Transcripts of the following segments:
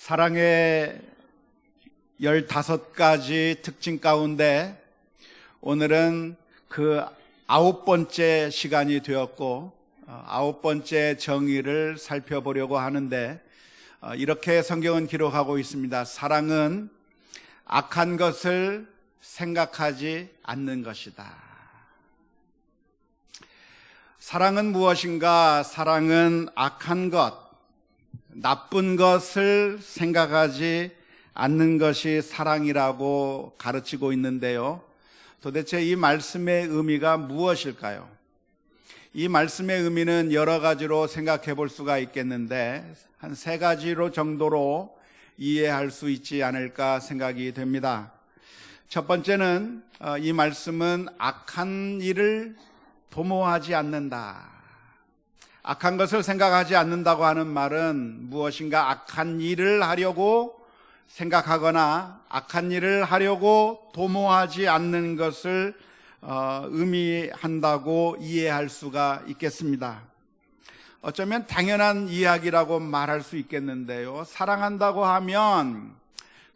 사랑의 15가지 특징 가운데 오늘은 그 9번째 시간이 되었고 9번째 정의를 살펴보려고 하는데 이렇게 성경은 기록하고 있습니다. 사랑은 악한 것을 생각하지 않는 것이다. 사랑은 무엇인가? 사랑은 악한 것, 나쁜 것을 생각하지 않는 것이 사랑이라고 가르치고 있는데요. 도대체 이 말씀의 의미가 무엇일까요? 이 말씀의 의미는 여러 가지로 생각해 볼 수가 있겠는데 한 3가지로 정도로 이해할 수 있지 않을까 생각이 됩니다. 첫 번째는 이 말씀은 악한 일을 도모하지 않는다. 악한 것을 생각하지 않는다고 하는 말은 무엇인가 악한 일을 하려고 생각하거나 악한 일을 하려고 도모하지 않는 것을 의미한다고 이해할 수가 있겠습니다. 어쩌면 당연한 이야기라고 말할 수 있겠는데요. 사랑한다고 하면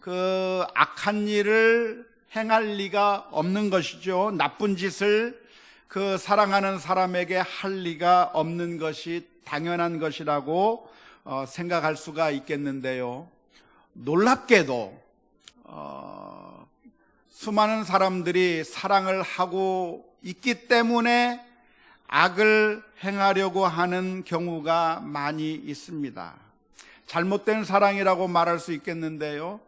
그 악한 일을 행할 리가 없는 것이죠. 나쁜 짓을 그 사랑하는 사람에게 할 리가 없는 것이 당연한 것이라고 생각할 수가 있겠는데요. 놀랍게도 수많은 사람들이 사랑을 하고 있기 때문에 악을 행하려고 하는 경우가 많이 있습니다. 잘못된 사랑이라고 말할 수 있겠는데요.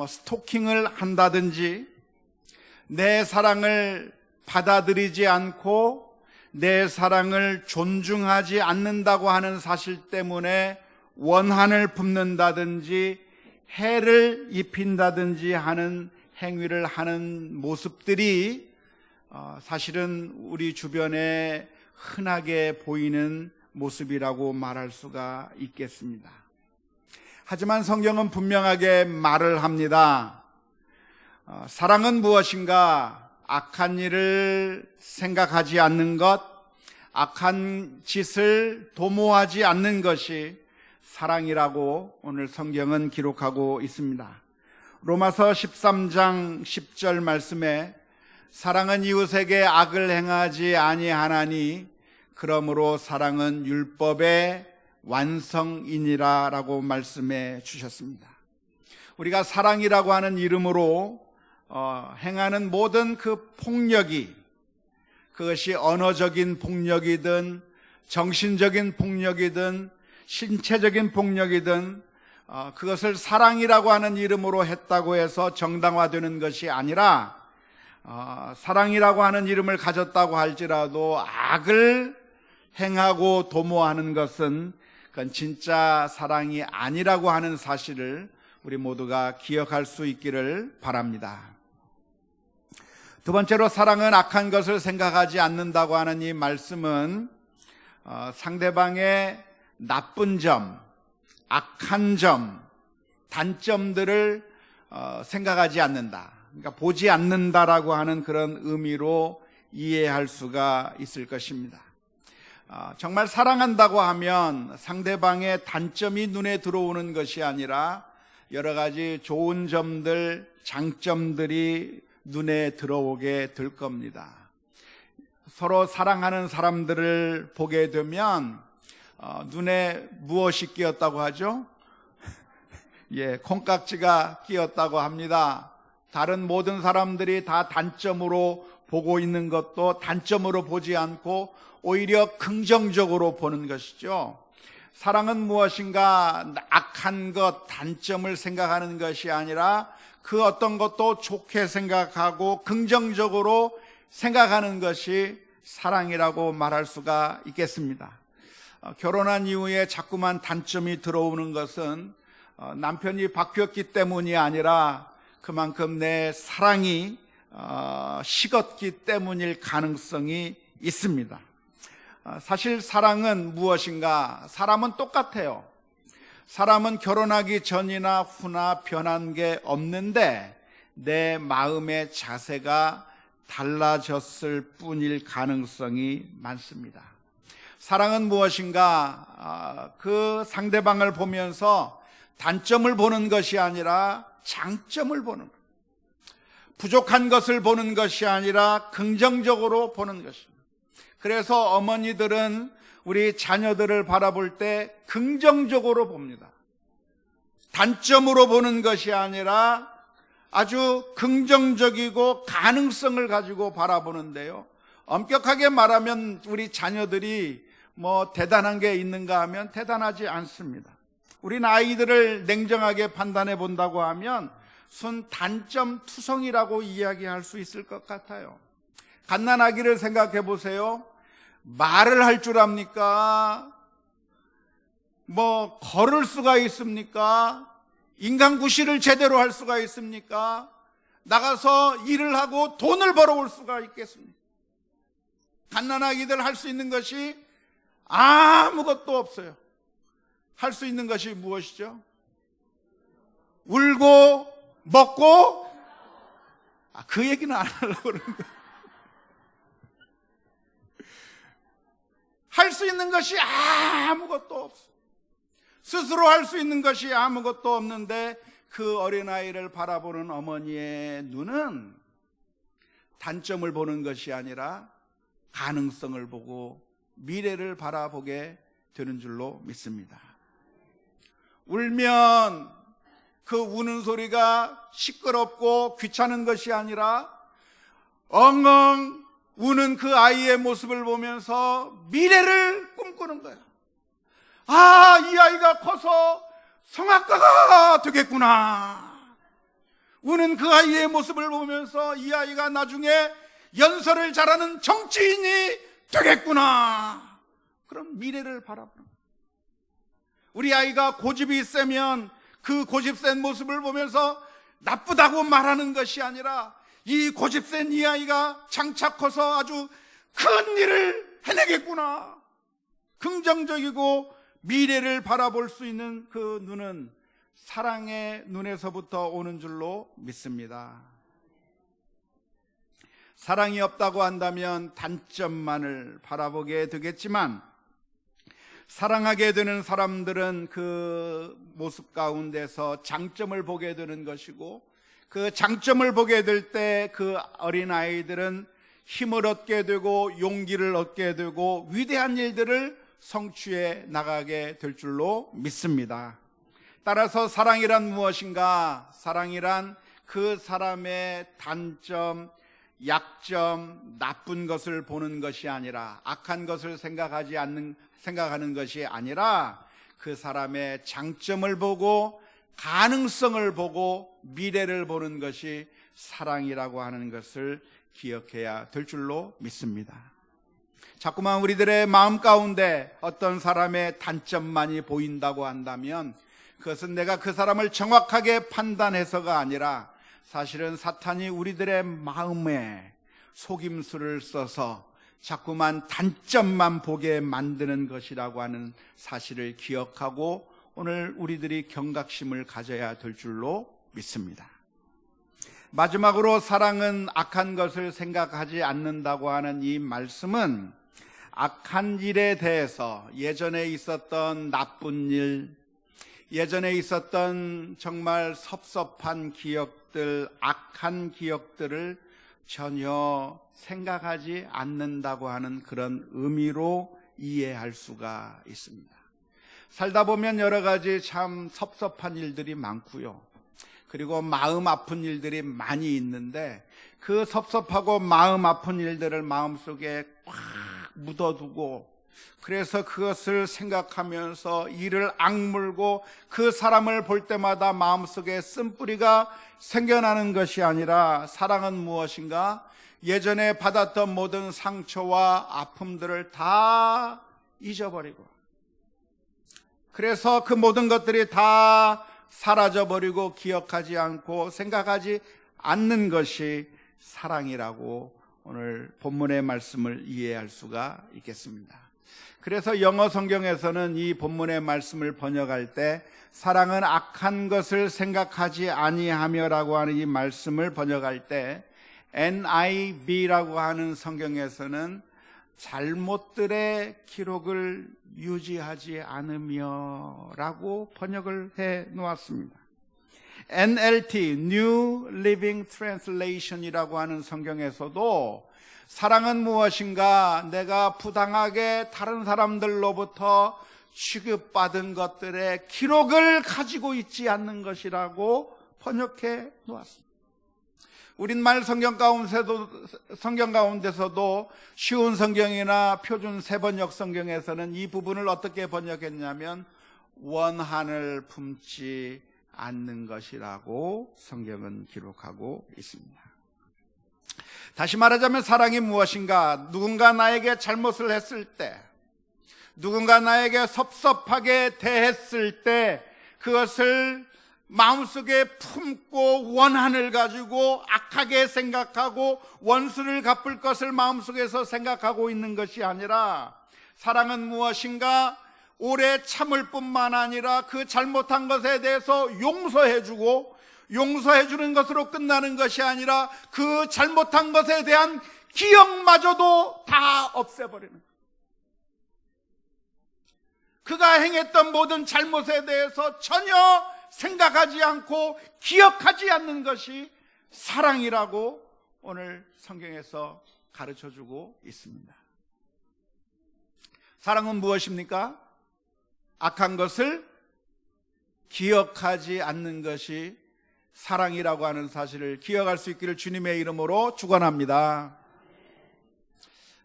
스토킹을 한다든지 내 사랑을 받아들이지 않고 내 사랑을 존중하지 않는다고 하는 사실 때문에 원한을 품는다든지 해를 입힌다든지 하는 행위를 하는 모습들이 사실은 우리 주변에 흔하게 보이는 모습이라고 말할 수가 있겠습니다. 하지만 성경은 분명하게 말을 합니다. 사랑은 무엇인가? 악한 일을 생각하지 않는 것, 악한 짓을 도모하지 않는 것이 사랑이라고 오늘 성경은 기록하고 있습니다. 로마서 13장 10절 말씀에 사랑은 이웃에게 악을 행하지 아니하나니 그러므로 사랑은 율법의 완성이니라 라고 말씀해 주셨습니다. 우리가 사랑이라고 하는 이름으로 행하는 모든 그 폭력이, 그것이 언어적인 폭력이든 정신적인 폭력이든 신체적인 폭력이든 그것을 사랑이라고 하는 이름으로 했다고 해서 정당화되는 것이 아니라 사랑이라고 하는 이름을 가졌다고 할지라도 악을 행하고 도모하는 것은 그건 진짜 사랑이 아니라고 하는 사실을 우리 모두가 기억할 수 있기를 바랍니다. 두 번째로 사랑은 악한 것을 생각하지 않는다고 하는 이 말씀은 상대방의 나쁜 점, 악한 점, 단점들을 생각하지 않는다. 그러니까 보지 않는다라고 하는 그런 의미로 이해할 수가 있을 것입니다. 정말 사랑한다고 하면 상대방의 단점이 눈에 들어오는 것이 아니라 여러 가지 좋은 점들, 장점들이 눈에 들어오게 될 겁니다. 서로 사랑하는 사람들을 보게 되면 눈에 무엇이 끼었다고 하죠? 콩깍지가 끼었다고 합니다. 다른 모든 사람들이 다 단점으로 보고 있는 것도 단점으로 보지 않고 오히려 긍정적으로 보는 것이죠. 사랑은 무엇인가? 악한 것, 단점을 생각하는 것이 아니라 그 어떤 것도 좋게 생각하고 긍정적으로 생각하는 것이 사랑이라고 말할 수가 있겠습니다. 결혼한 이후에 자꾸만 단점이 들어오는 것은 남편이 바뀌었기 때문이 아니라 그만큼 내 사랑이 식었기 때문일 가능성이 있습니다. 사실 사랑은 무엇인가? 사람은 똑같아요. 사람은 결혼하기 전이나 후나 변한 게 없는데 내 마음의 자세가 달라졌을 뿐일 가능성이 많습니다. 사랑은 무엇인가? 그 상대방을 보면서 단점을 보는 것이 아니라 장점을 보는 것. 부족한 것을 보는 것이 아니라 긍정적으로 보는 것입니다. 그래서 어머니들은 우리 자녀들을 바라볼 때 긍정적으로 봅니다. 단점으로 보는 것이 아니라 아주 긍정적이고 가능성을 가지고 바라보는데요. 엄격하게 말하면 우리 자녀들이 대단한 게 있는가 하면 대단하지 않습니다. 우린 아이들을 냉정하게 판단해 본다고 하면 순 단점 투성이라고 이야기할 수 있을 것 같아요. 갓난아기를 생각해 보세요. 말을 할 줄 압니까? 걸을 수가 있습니까? 인간구실을 제대로 할 수가 있습니까? 나가서 일을 하고 돈을 벌어올 수가 있겠습니까? 갓난아기들 할 수 있는 것이 아무것도 없어요. 할 수 있는 것이 무엇이죠? 울고 먹고, 그 얘기는 안 하려고 그러는 거예요. 할 수 있는 것이 아무것도 없어. 스스로 할 수 있는 것이 아무것도 없는데 그 어린아이를 바라보는 어머니의 눈은 단점을 보는 것이 아니라 가능성을 보고 미래를 바라보게 되는 줄로 믿습니다. 울면 그 우는 소리가 시끄럽고 귀찮은 것이 아니라 엉엉 우는 그 아이의 모습을 보면서 미래를 꿈꾸는 거예요. 이 아이가 커서 성악가가 되겠구나. 우는 그 아이의 모습을 보면서 이 아이가 나중에 연설을 잘하는 정치인이 되겠구나. 그런 미래를 바라보는 거예요. 우리 아이가 고집이 세면 그 고집센 모습을 보면서 나쁘다고 말하는 것이 아니라 이 고집센 이 아이가 장차 커서 아주 큰 일을 해내겠구나. 긍정적이고 미래를 바라볼 수 있는 그 눈은 사랑의 눈에서부터 오는 줄로 믿습니다. 사랑이 없다고 한다면 단점만을 바라보게 되겠지만 사랑하게 되는 사람들은 그 모습 가운데서 장점을 보게 되는 것이고 그 장점을 보게 될 때 그 어린아이들은 힘을 얻게 되고 용기를 얻게 되고 위대한 일들을 성취해 나가게 될 줄로 믿습니다. 따라서 사랑이란 무엇인가? 사랑이란 그 사람의 단점, 약점, 나쁜 것을 보는 것이 아니라 악한 것을 생각하는 것이 아니라 그 사람의 장점을 보고 가능성을 보고 미래를 보는 것이 사랑이라고 하는 것을 기억해야 될 줄로 믿습니다. 자꾸만 우리들의 마음 가운데 어떤 사람의 단점만이 보인다고 한다면 그것은 내가 그 사람을 정확하게 판단해서가 아니라 사실은 사탄이 우리들의 마음에 속임수를 써서 자꾸만 단점만 보게 만드는 것이라고 하는 사실을 기억하고 오늘 우리들이 경각심을 가져야 될 줄로 믿습니다. 마지막으로 사랑은 악한 것을 생각하지 않는다고 하는 이 말씀은 악한 일에 대해서 예전에 있었던 나쁜 일, 예전에 있었던 정말 섭섭한 기억들, 악한 기억들을 전혀 생각하지 않는다고 하는 그런 의미로 이해할 수가 있습니다. 살다 보면 여러 가지 참 섭섭한 일들이 많고요. 그리고 마음 아픈 일들이 많이 있는데 그 섭섭하고 마음 아픈 일들을 마음속에 꽉 묻어두고 그래서 그것을 생각하면서 이를 악물고 그 사람을 볼 때마다 마음속에 쓴뿌리가 생겨나는 것이 아니라 사랑은 무엇인가? 예전에 받았던 모든 상처와 아픔들을 다 잊어버리고 그래서 그 모든 것들이 다 사라져버리고 기억하지 않고 생각하지 않는 것이 사랑이라고 오늘 본문의 말씀을 이해할 수가 있겠습니다. 그래서 영어 성경에서는 이 본문의 말씀을 번역할 때 사랑은 악한 것을 생각하지 아니하며라고 하는 이 말씀을 번역할 때 NIV라고 하는 성경에서는 잘못들의 기록을 유지하지 않으며 라고 번역을 해 놓았습니다. NLT, New Living Translation이라고 하는 성경에서도 사랑은 무엇인가? 내가 부당하게 다른 사람들로부터 취급받은 것들의 기록을 가지고 있지 않는 것이라고 번역해 놓았습니다. 우리말 성경 가운데서도 쉬운 성경이나 표준 세번역 성경에서는 이 부분을 어떻게 번역했냐면 원한을 품지 않는 것이라고 성경은 기록하고 있습니다. 다시 말하자면 사랑이 무엇인가? 누군가 나에게 잘못을 했을 때, 누군가 나에게 섭섭하게 대했을 때 그것을 마음속에 품고 원한을 가지고 악하게 생각하고 원수를 갚을 것을 마음속에서 생각하고 있는 것이 아니라, 사랑은 무엇인가? 오래 참을 뿐만 아니라 그 잘못한 것에 대해서 용서해주고, 용서해주는 것으로 끝나는 것이 아니라 그 잘못한 것에 대한 기억마저도 다 없애버리는 거예요. 그가 행했던 모든 잘못에 대해서 전혀 생각하지 않고 기억하지 않는 것이 사랑이라고 오늘 성경에서 가르쳐주고 있습니다. 사랑은 무엇입니까? 악한 것을 기억하지 않는 것이 사랑이라고 하는 사실을 기억할 수 있기를 주님의 이름으로 축원합니다.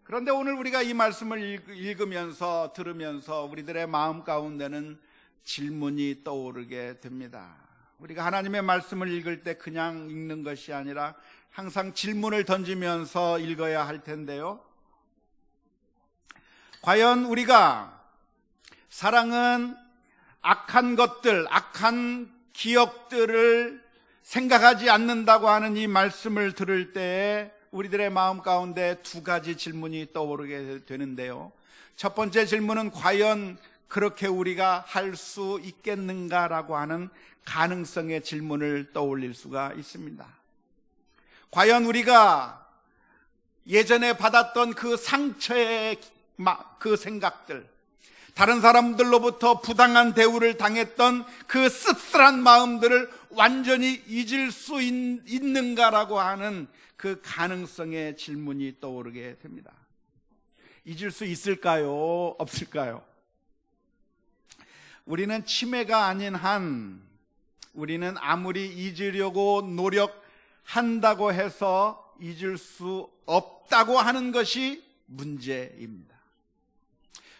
그런데 오늘 우리가 이 말씀을 읽으면서 들으면서 우리들의 마음 가운데는 질문이 떠오르게 됩니다. 우리가 하나님의 말씀을 읽을 때 그냥 읽는 것이 아니라 항상 질문을 던지면서 읽어야 할 텐데요. 과연 우리가 사랑은 악한 것들, 악한 기억들을 생각하지 않는다고 하는 이 말씀을 들을 때에 우리들의 마음 가운데 두 가지 질문이 떠오르게 되는데요. 첫 번째 질문은 과연 그렇게 우리가 할 수 있겠는가라고 하는 가능성의 질문을 떠올릴 수가 있습니다. 과연 우리가 예전에 받았던 그 상처의 그 생각들, 다른 사람들로부터 부당한 대우를 당했던 그 씁쓸한 마음들을 완전히 잊을 수 있는가라고 하는 그 가능성의 질문이 떠오르게 됩니다. 잊을 수 있을까요? 없을까요? 우리는 치매가 아닌 한, 우리는 아무리 잊으려고 노력한다고 해서 잊을 수 없다고 하는 것이 문제입니다.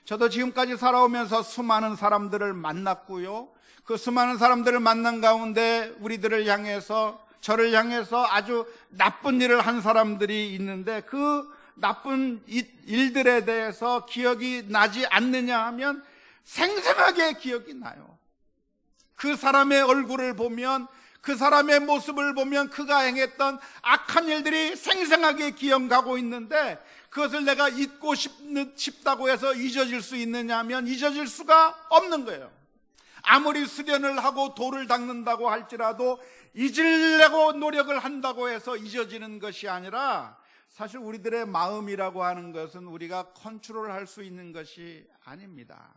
저도 지금까지 살아오면서 수많은 사람들을 만났고요, 그 수많은 사람들을 만난 가운데 우리들을 향해서, 저를 향해서 아주 나쁜 일을 한 사람들이 있는데 그 나쁜 일들에 대해서 기억이 나지 않느냐 하면 생생하게 기억이 나요. 그 사람의 얼굴을 보면, 그 사람의 모습을 보면 그가 행했던 악한 일들이 생생하게 기억하고 있는데 그것을 내가 잊고 싶다고 해서 잊어질 수 있느냐 하면 잊어질 수가 없는 거예요. 아무리 수련을 하고 돌을 닦는다고 할지라도 잊으려고 노력을 한다고 해서 잊어지는 것이 아니라, 사실 우리들의 마음이라고 하는 것은 우리가 컨트롤할 수 있는 것이 아닙니다.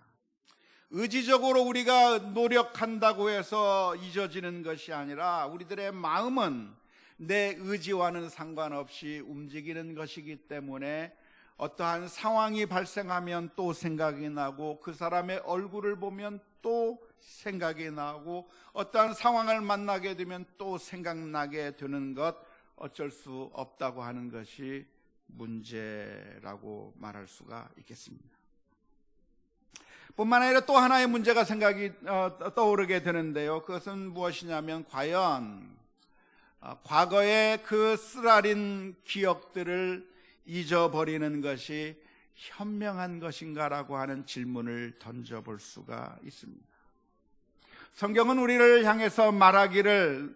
의지적으로 우리가 노력한다고 해서 잊어지는 것이 아니라 우리들의 마음은 내 의지와는 상관없이 움직이는 것이기 때문에 어떠한 상황이 발생하면 또 생각이 나고, 그 사람의 얼굴을 보면 또 생각이 나고, 어떠한 상황을 만나게 되면 또 생각나게 되는 것, 어쩔 수 없다고 하는 것이 문제라고 말할 수가 있겠습니다. 뿐만 아니라 또 하나의 문제가 떠오르게 되는데요. 그것은 무엇이냐면, 과연 과거의 그 쓰라린 기억들을 잊어버리는 것이 현명한 것인가라고 하는 질문을 던져볼 수가 있습니다. 성경은 우리를 향해서 말하기를,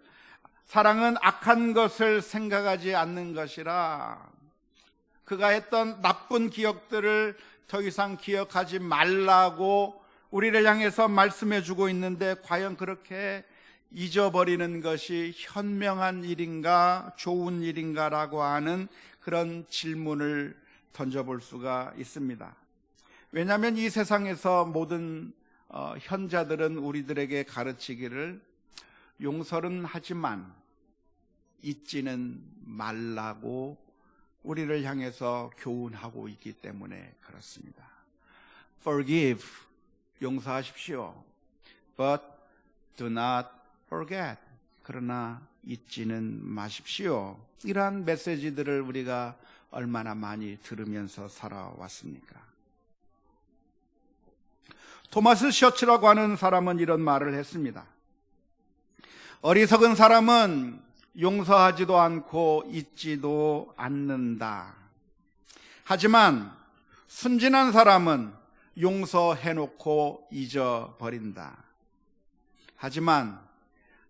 사랑은 악한 것을 생각하지 않는 것이라, 그가 했던 나쁜 기억들을 더 이상 기억하지 말라고 우리를 향해서 말씀해 주고 있는데, 과연 그렇게 잊어버리는 것이 현명한 일인가, 좋은 일인가라고 하는 그런 질문을 던져볼 수가 있습니다. 왜냐하면 이 세상에서 모든 현자들은 우리들에게 가르치기를 용서는 하지만 잊지는 말라고 우리를 향해서 교훈하고 있기 때문에 그렇습니다. Forgive, 용서하십시오. But do not forget, 그러나 잊지는 마십시오. 이러한 메시지들을 우리가 얼마나 많이 들으면서 살아왔습니까? 토마스 셔츠라고 하는 사람은 이런 말을 했습니다. 어리석은 사람은 용서하지도 않고 잊지도 않는다. 하지만 순진한 사람은 용서해놓고 잊어버린다. 하지만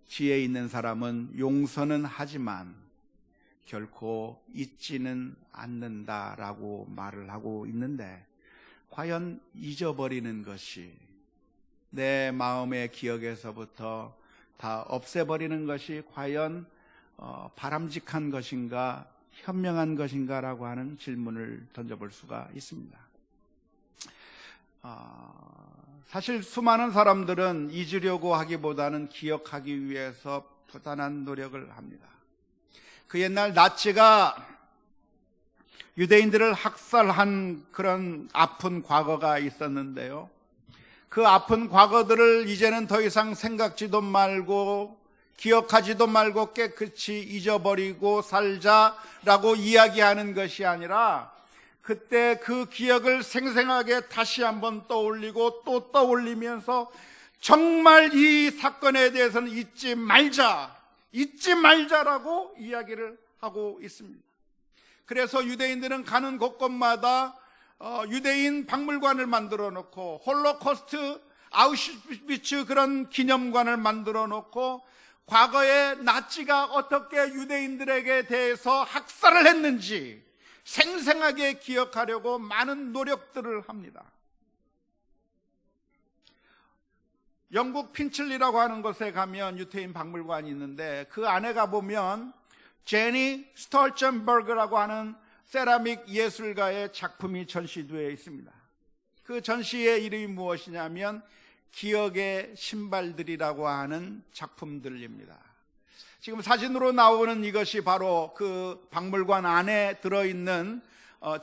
지혜 있는 사람은 용서는 하지만 결코 잊지는 않는다라고 말을 하고 있는데, 과연 잊어버리는 것이, 내 마음의 기억에서부터 다 없애버리는 것이 과연 바람직한 것인가, 현명한 것인가라고 하는 질문을 던져볼 수가 있습니다. 사실 수많은 사람들은 잊으려고 하기보다는 기억하기 위해서 부단한 노력을 합니다. 그 옛날 나치가 유대인들을 학살한 그런 아픈 과거가 있었는데요. 그 아픈 과거들을 이제는 더 이상 생각지도 말고 기억하지도 말고 깨끗이 잊어버리고 살자라고 이야기하는 것이 아니라, 그때 그 기억을 생생하게 다시 한번 떠올리고 또 떠올리면서 정말 이 사건에 대해서는 잊지 말자라고 이야기를 하고 있습니다. 그래서 유대인들은 가는 곳곳마다 유대인 박물관을 만들어 놓고, 홀로코스트, 아우슈비츠 그런 기념관을 만들어 놓고, 과거에 나치가 어떻게 유대인들에게 대해서 학살을 했는지 생생하게 기억하려고 많은 노력들을 합니다. 영국 핀칠리라고 하는 곳에 가면 유대인 박물관이 있는데, 그 안에 가보면 제니 스톨젠버그라고 하는 세라믹 예술가의 작품이 전시되어 있습니다. 그 전시의 이름이 무엇이냐면 기억의 신발들이라고 하는 작품들입니다. 지금 사진으로 나오는 이것이 바로 그 박물관 안에 들어있는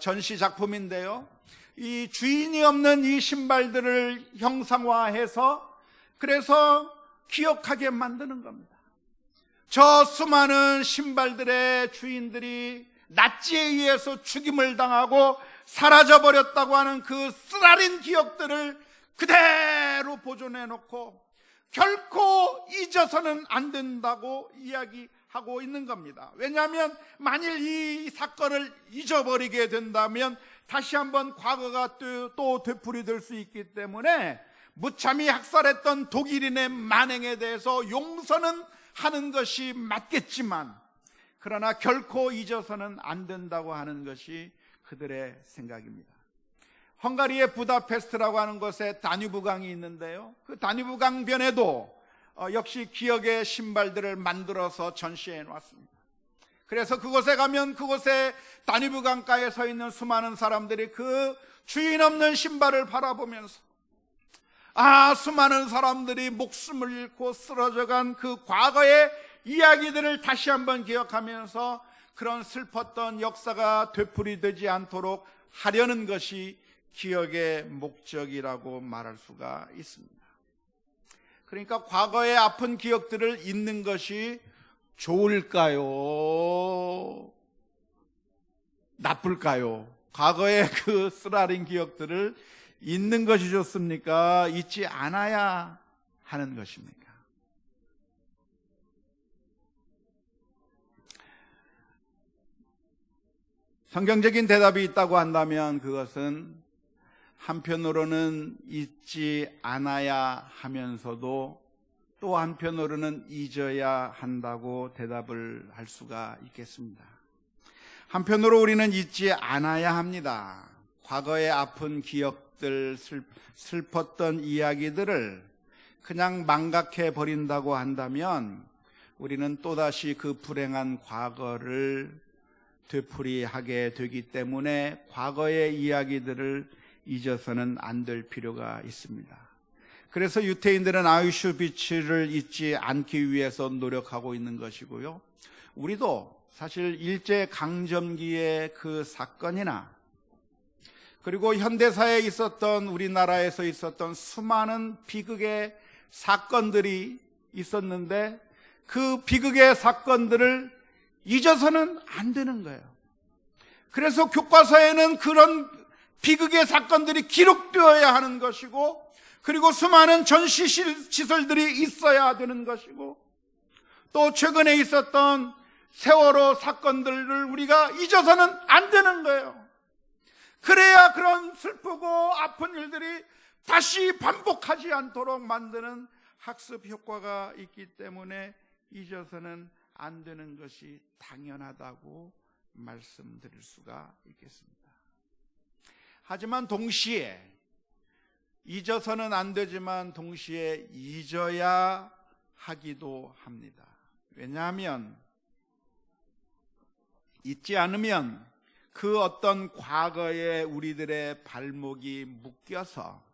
전시 작품인데요. 이 주인이 없는 이 신발들을 형상화해서 그래서 기억하게 만드는 겁니다. 저 수많은 신발들의 주인들이 나치에 의해서 죽임을 당하고 사라져버렸다고 하는 그 쓰라린 기억들을 그대로 보존해 놓고 결코 잊어서는 안 된다고 이야기하고 있는 겁니다. 왜냐하면 만일 이 사건을 잊어버리게 된다면 다시 한번 과거가 또 되풀이될 수 있기 때문에 무참히 학살했던 독일인의 만행에 대해서 용서는 하는 것이 맞겠지만, 그러나 결코 잊어서는 안 된다고 하는 것이 그들의 생각입니다. 헝가리의 부다페스트라고 하는 곳에 다뉴브강이 있는데요. 그 다뉴브강 변에도 역시 기억의 신발들을 만들어서 전시해 놨습니다. 그래서 그곳에 가면 그곳에 다뉴브강가에 서 있는 수많은 사람들이 그 주인 없는 신발을 바라보면서 수많은 사람들이 목숨을 잃고 쓰러져간 그 과거의 이야기들을 다시 한번 기억하면서 그런 슬펐던 역사가 되풀이되지 않도록 하려는 것이 기억의 목적이라고 말할 수가 있습니다. 그러니까 과거의 아픈 기억들을 잊는 것이 좋을까요? 나쁠까요? 과거의 그 쓰라린 기억들을 잊는 것이 좋습니까? 잊지 않아야 하는 것입니까? 성경적인 대답이 있다고 한다면 그것은 한편으로는 잊지 않아야 하면서도 또 한편으로는 잊어야 한다고 대답을 할 수가 있겠습니다. 한편으로 우리는 잊지 않아야 합니다. 과거의 아픈 기억들, 슬펐던 이야기들을 그냥 망각해 버린다고 한다면 우리는 또다시 그 불행한 과거를 되풀이하게 되기 때문에 과거의 이야기들을 잊어서는 안 될 필요가 있습니다. 그래서 유태인들은 아우슈비츠를 잊지 않기 위해서 노력하고 있는 것이고요. 우리도 사실 일제강점기의 그 사건이나 그리고 현대사에 있었던 우리나라에서 있었던 수많은 비극의 사건들이 있었는데 그 비극의 사건들을 잊어서는 안 되는 거예요. 그래서 교과서에는 그런 비극의 사건들이 기록되어야 하는 것이고 그리고 수많은 전시시설들이 있어야 되는 것이고 또 최근에 있었던 세월호 사건들을 우리가 잊어서는 안 되는 거예요. 그래야 그런 슬프고 아픈 일들이 다시 반복하지 않도록 만드는 학습 효과가 있기 때문에 잊어서는 안 되는 것이 당연하다고 말씀드릴 수가 있겠습니다. 하지만 동시에 잊어서는 안 되지만 동시에 잊어야 하기도 합니다. 왜냐하면 잊지 않으면 그 어떤 과거에 우리들의 발목이 묶여서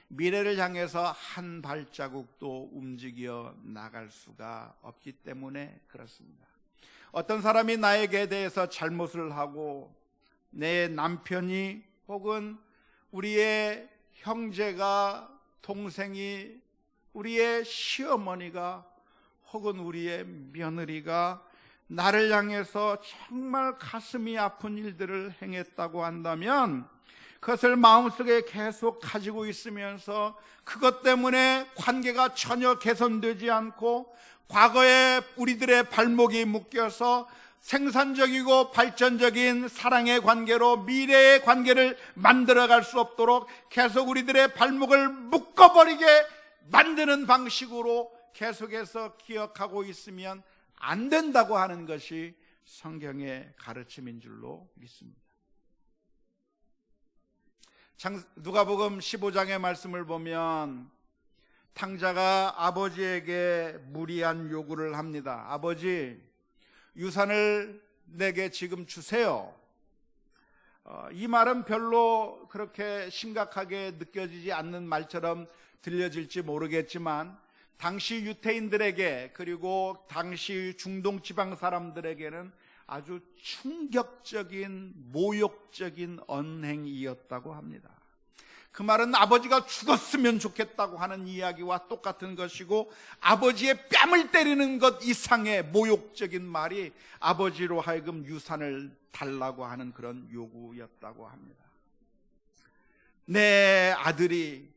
미래를 향해서 한 발자국도 움직여 나갈 수가 없기 때문에 그렇습니다. 어떤 사람이 나에게 대해서 잘못을 하고 내 남편이 혹은 우리의 형제가, 동생이, 우리의 시어머니가 혹은 우리의 며느리가 나를 향해서 정말 가슴이 아픈 일들을 행했다고 한다면 그것을 마음속에 계속 가지고 있으면서 그것 때문에 관계가 전혀 개선되지 않고 과거에 우리들의 발목이 묶여서 생산적이고 발전적인 사랑의 관계로 미래의 관계를 만들어갈 수 없도록 계속 우리들의 발목을 묶어버리게 만드는 방식으로 계속해서 기억하고 있으면 안 된다고 하는 것이 성경의 가르침인 줄로 믿습니다. 누가복음 15장의 말씀을 보면 탕자가 아버지에게 무리한 요구를 합니다. 아버지, 유산을 내게 지금 주세요. 이 말은 별로 그렇게 심각하게 느껴지지 않는 말처럼 들려질지 모르겠지만 당시 유태인들에게 그리고 당시 중동 지방 사람들에게는 아주 충격적인 모욕적인 언행이었다고 합니다. 그 말은 아버지가 죽었으면 좋겠다고 하는 이야기와 똑같은 것이고 아버지의 뺨을 때리는 것 이상의 모욕적인 말이 아버지로 하여금 유산을 달라고 하는 그런 요구였다고 합니다. 내 아들이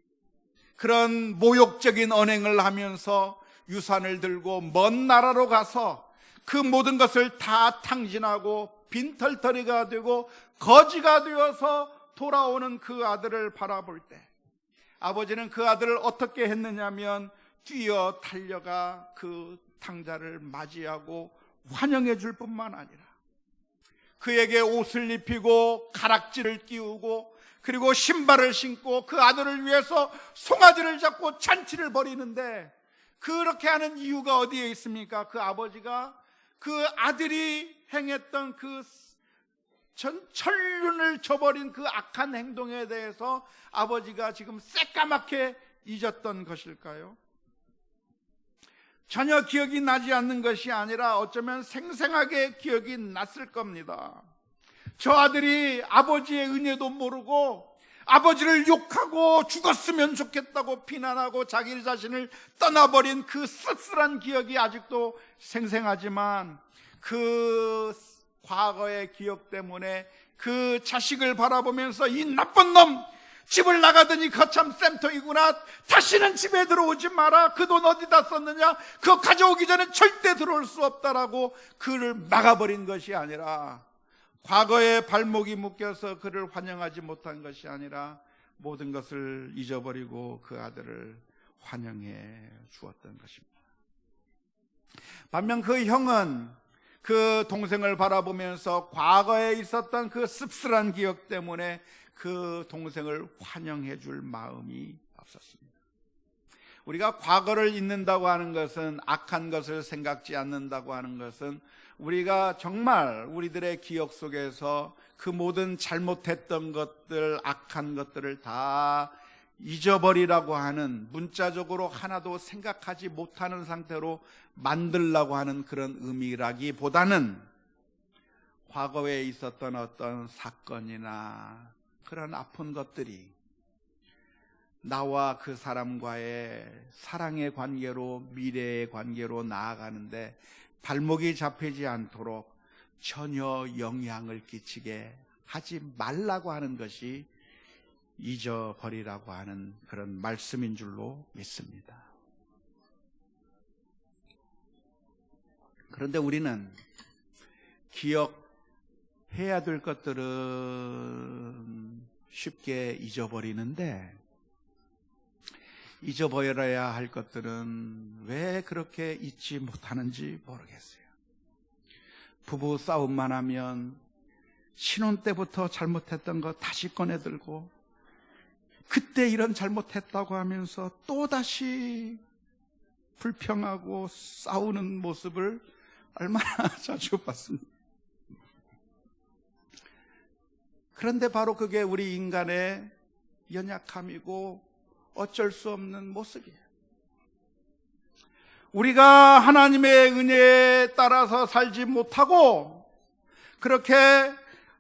그런 모욕적인 언행을 하면서 유산을 들고 먼 나라로 가서 그 모든 것을 다 탕진하고 빈털터리가 되고 거지가 되어서 돌아오는 그 아들을 바라볼 때 아버지는 그 아들을 어떻게 했느냐면 뛰어 달려가 그 탕자를 맞이하고 환영해 줄 뿐만 아니라 그에게 옷을 입히고 가락지를 끼우고 그리고 신발을 신고 그 아들을 위해서 송아지를 잡고 잔치를 벌이는데 그렇게 하는 이유가 어디에 있습니까? 그 아버지가 그 아들이 행했던 그 천륜을 저버린 그 악한 행동에 대해서 아버지가 지금 새까맣게 잊었던 것일까요? 전혀 기억이 나지 않는 것이 아니라 어쩌면 생생하게 기억이 났을 겁니다. 저 아들이 아버지의 은혜도 모르고 아버지를 욕하고 죽었으면 좋겠다고 비난하고 자기 자신을 떠나버린 그 씁쓸한 기억이 아직도 생생하지만 그 과거의 기억 때문에 그 자식을 바라보면서 이 나쁜 놈 집을 나가더니 거참 쌤통이구나, 다시는 집에 들어오지 마라, 그 돈 어디다 썼느냐, 그거 가져오기 전에 절대 들어올 수 없다라고 그를 막아버린 것이 아니라 과거에 발목이 묶여서 그를 환영하지 못한 것이 아니라 모든 것을 잊어버리고 그 아들을 환영해 주었던 것입니다. 반면 그 형은 그 동생을 바라보면서 과거에 있었던 그 씁쓸한 기억 때문에 그 동생을 환영해 줄 마음이 없었습니다. 우리가 과거를 잊는다고 하는 것은, 악한 것을 생각지 않는다고 하는 것은, 우리가 정말 우리들의 기억 속에서 그 모든 잘못했던 것들, 악한 것들을 다 잊어버리라고 하는, 문자적으로 하나도 생각하지 못하는 상태로 만들라고 하는 그런 의미라기보다는 과거에 있었던 어떤 사건이나 그런 아픈 것들이 나와 그 사람과의 사랑의 관계로, 미래의 관계로 나아가는데 발목이 잡히지 않도록 전혀 영향을 끼치게 하지 말라고 하는 것이 잊어버리라고 하는 그런 말씀인 줄로 믿습니다. 그런데 우리는 기억해야 될 것들은 쉽게 잊어버리는데, 잊어버려야 할 것들은 왜 그렇게 잊지 못하는지 모르겠어요. 부부 싸움만 하면 신혼 때부터 잘못했던 거 다시 꺼내들고, 그때 이런 잘못했다고 하면서 또다시 불평하고 싸우는 모습을 얼마나 자주 봤습니다. 그런데 바로 그게 우리 인간의 연약함이고 어쩔 수 없는 모습이에요. 우리가 하나님의 은혜에 따라서 살지 못하고 그렇게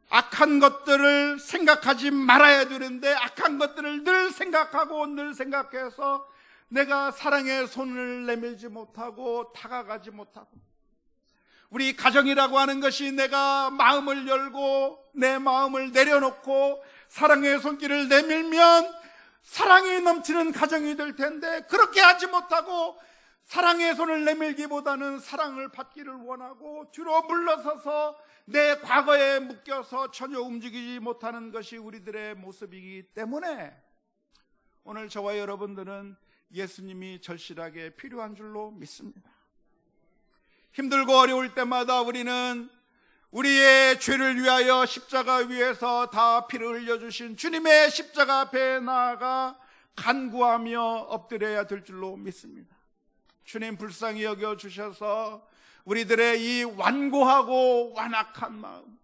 악한 것들을 생각하지 말아야 되는데, 악한 것들을 늘 생각하고 늘 생각해서 내가 사랑의 손을 내밀지 못하고 다가가지 못하고, 우리 가정이라고 하는 것이 내가 마음을 열고 내 마음을 내려놓고 사랑의 손길을 내밀면 사랑이 넘치는 가정이 될 텐데, 그렇게 하지 못하고 사랑의 손을 내밀기보다는 사랑을 받기를 원하고 뒤로 물러서서 내 과거에 묶여서 전혀 움직이지 못하는 것이 우리들의 모습이기 때문에 오늘 저와 여러분들은 예수님이 절실하게 필요한 줄로 믿습니다. 힘들고 어려울 때마다 우리는 우리의 죄를 위하여 십자가 위에서 다 피를 흘려주신 주님의 십자가 앞에 나아가 간구하며 엎드려야 될 줄로 믿습니다. 주님 불쌍히 여겨주셔서 우리들의 이 완고하고 완악한 마음,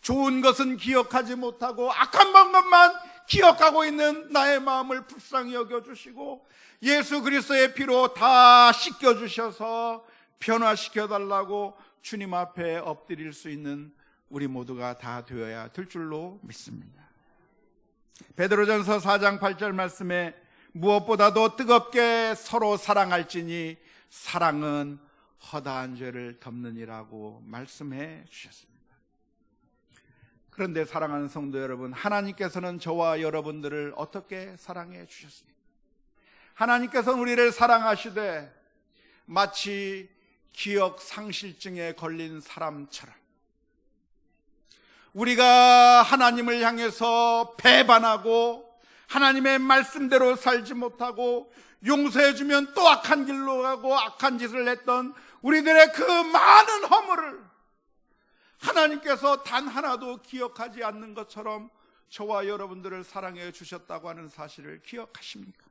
좋은 것은 기억하지 못하고 악한 것만 기억하고 있는 나의 마음을 불쌍히 여겨주시고 예수 그리스도의 피로 다 씻겨주셔서 변화시켜달라고 주님 앞에 엎드릴 수 있는 우리 모두가 다 되어야 될 줄로 믿습니다. 베드로전서 4장 8절 말씀에 무엇보다도 뜨겁게 서로 사랑할지니 사랑은 허다한 죄를 덮느니라고 말씀해 주셨습니다. 그런데 사랑하는 성도 여러분, 하나님께서는 저와 여러분들을 어떻게 사랑해 주셨습니까? 하나님께서는 우리를 사랑하시되 마치 기억 상실증에 걸린 사람처럼, 우리가 하나님을 향해서 배반하고 하나님의 말씀대로 살지 못하고 용서해주면 또 악한 길로 가고 악한 짓을 했던 우리들의 그 많은 허물을 하나님께서 단 하나도 기억하지 않는 것처럼 저와 여러분들을 사랑해 주셨다고 하는 사실을 기억하십니까?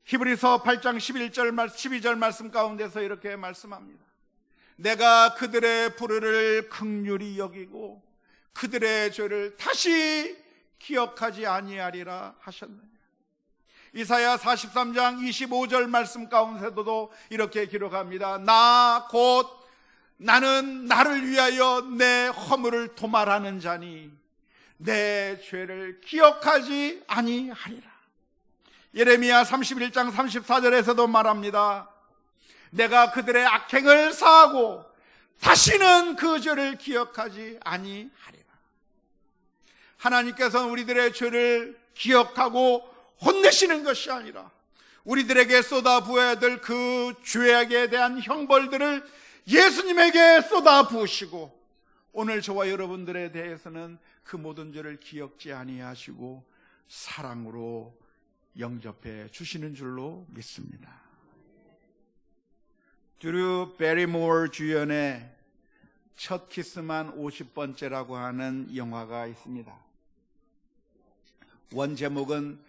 히브리서 8장 12절 말씀 가운데서 이렇게 말씀합니다. 내가 그들의 불의를 긍휼히 여기고 그들의 죄를 다시 기억하지 아니하리라 하셨느냐. 이사야 43장 25절 말씀 가운데서도 이렇게 기록합니다. 나 곧 나는 나를 위하여 내 허물을 도말하는 자니 내 죄를 기억하지 아니하리라. 예레미야 31장 34절에서도 말합니다. 내가 그들의 악행을 사하고 다시는 그 죄를 기억하지 아니하리라. 하나님께서는 우리들의 죄를 기억하고 혼내시는 것이 아니라 우리들에게 쏟아부어야 될 그 죄악에 대한 형벌들을 예수님에게 쏟아부으시고 오늘 저와 여러분들에 대해서는 그 모든 죄를 기억지 아니하시고 사랑으로 영접해 주시는 줄로 믿습니다. 드류 베리모어 주연의 첫 키스만 50번째라고 하는 영화가 있습니다. 원 제목은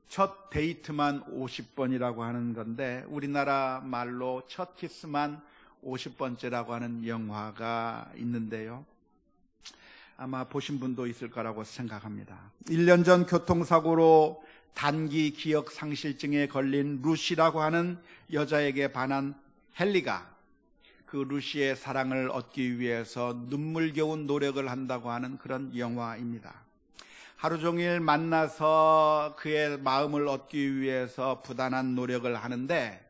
첫 데이트만 50번이라고 하는 건데 우리나라 말로 첫 키스만 50번째라고 하는 영화가 있는데요. 아마 보신 분도 있을 거라고 생각합니다. 1년 전 교통사고로 단기 기억 상실증에 걸린 루시라고 하는 여자에게 반한 헨리가 그 루시의 사랑을 얻기 위해서 눈물겨운 노력을 한다고 하는 그런 영화입니다. 하루 종일 만나서 그의 마음을 얻기 위해서 부단한 노력을 하는데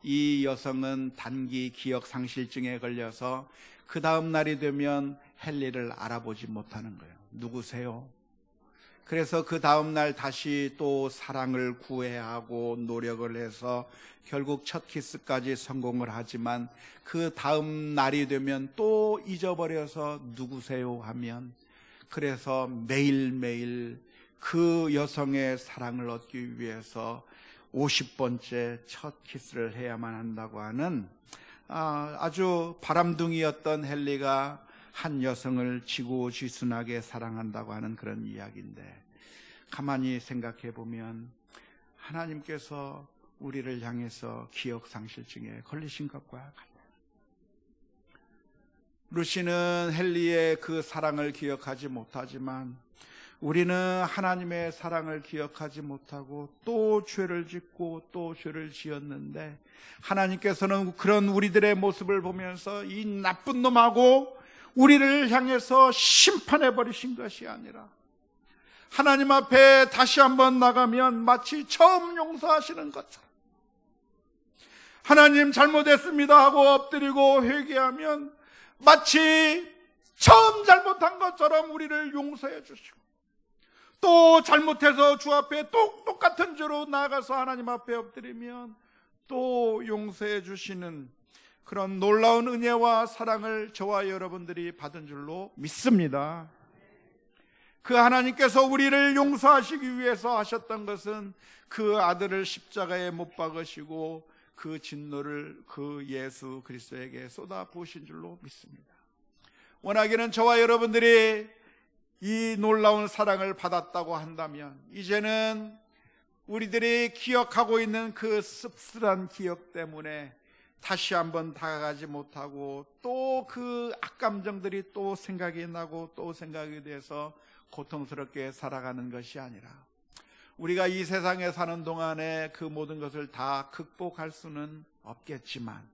이 여성은 단기 기억 상실증에 걸려서 그 다음 날이 되면 헨리를 알아보지 못하는 거예요. 누구세요? 그래서 그 다음 날 다시 또 사랑을 구해야 하고 노력을 해서 결국 첫 키스까지 성공을 하지만 그 다음 날이 되면 또 잊어버려서 누구세요 하면, 그래서 매일매일 그 여성의 사랑을 얻기 위해서 50번째 첫 키스를 해야만 한다고 하는 아주 바람둥이였던 헨리가 한 여성을 지고지순하게 사랑한다고 하는 그런 이야기인데, 가만히 생각해 보면 하나님께서 우리를 향해서 기억상실증에 걸리신 것과 같아요. 루시는 헨리의 그 사랑을 기억하지 못하지만 우리는 하나님의 사랑을 기억하지 못하고 또 죄를 짓고 또 죄를 지었는데, 하나님께서는 그런 우리들의 모습을 보면서 이 나쁜 놈하고 우리를 향해서 심판해 버리신 것이 아니라 하나님 앞에 다시 한번 나가면 마치 처음 용서하시는 것처럼, 하나님 잘못했습니다 하고 엎드리고 회개하면 마치 처음 잘못한 것처럼 우리를 용서해 주시고, 또 잘못해서 주 앞에 똑같은 죄로 나아가서 하나님 앞에 엎드리면 또 용서해 주시는 그런 놀라운 은혜와 사랑을 저와 여러분들이 받은 줄로 믿습니다. 그 하나님께서 우리를 용서하시기 위해서 하셨던 것은 그 아들을 십자가에 못 박으시고 그 진노를 그 예수 그리스도에게 쏟아 부으신 줄로 믿습니다. 원하기는 저와 여러분들이 이 놀라운 사랑을 받았다고 한다면 이제는 우리들이 기억하고 있는 그 씁쓸한 기억 때문에 다시 한번 다가가지 못하고 또 그 악감정들이 또 생각이 나고 또 생각이 돼서 고통스럽게 살아가는 것이 아니라, 우리가 이 세상에 사는 동안에 그 모든 것을 다 극복할 수는 없겠지만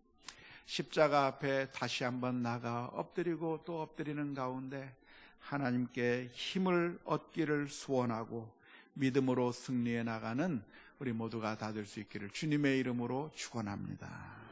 십자가 앞에 다시 한번 나가 엎드리고 또 엎드리는 가운데 하나님께 힘을 얻기를 소원하고 믿음으로 승리해 나가는 우리 모두가 다 될 수 있기를 주님의 이름으로 축원합니다.